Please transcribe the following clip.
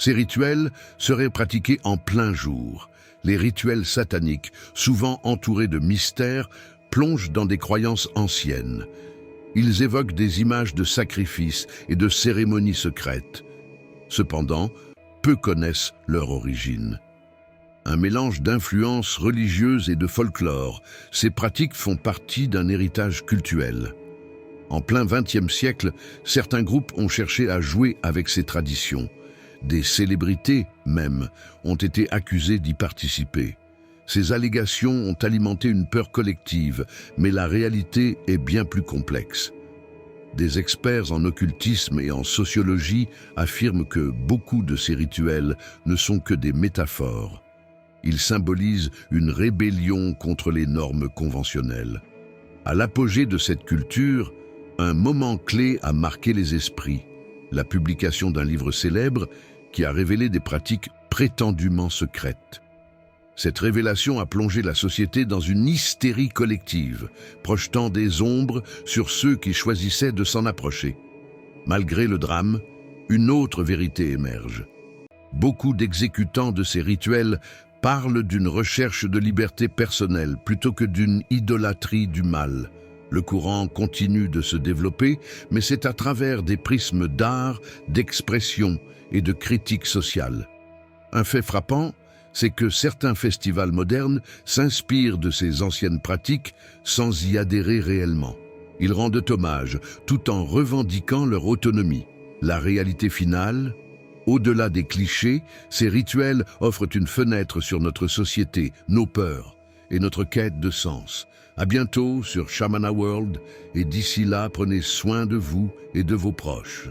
Ces rituels seraient pratiqués en plein jour. Les rituels sataniques, souvent entourés de mystères, plongent dans des croyances anciennes. Ils évoquent des images de sacrifices et de cérémonies secrètes. Cependant, peu connaissent leur origine. Un mélange d'influences religieuses et de folklore, ces pratiques font partie d'un héritage cultuel. En plein XXe siècle, certains groupes ont cherché à jouer avec ces traditions. Des célébrités, même, ont été accusées d'y participer. Ces allégations ont alimenté une peur collective, mais la réalité est bien plus complexe. Des experts en occultisme et en sociologie affirment que beaucoup de ces rituels ne sont que des métaphores. Ils symbolisent une rébellion contre les normes conventionnelles. À l'apogée de cette culture, un moment clé a marqué les esprits, la publication d'un livre célèbre qui a révélé des pratiques prétendument secrètes. Cette révélation a plongé la société dans une hystérie collective, projetant des ombres sur ceux qui choisissaient de s'en approcher. Malgré le drame, une autre vérité émerge. Beaucoup d'exécutants de ces rituels parlent d'une recherche de liberté personnelle plutôt que d'une idolâtrie du mal. Le courant continue de se développer, mais c'est à travers des prismes d'art, d'expression et de critique sociale. Un fait frappant, c'est que certains festivals modernes s'inspirent de ces anciennes pratiques sans y adhérer réellement. Ils rendent hommage tout en revendiquant leur autonomie. La réalité finale, au-delà des clichés, ces rituels offrent une fenêtre sur notre société, nos peurs et notre quête de sens. À bientôt sur Shamana World et d'ici là, prenez soin de vous et de vos proches.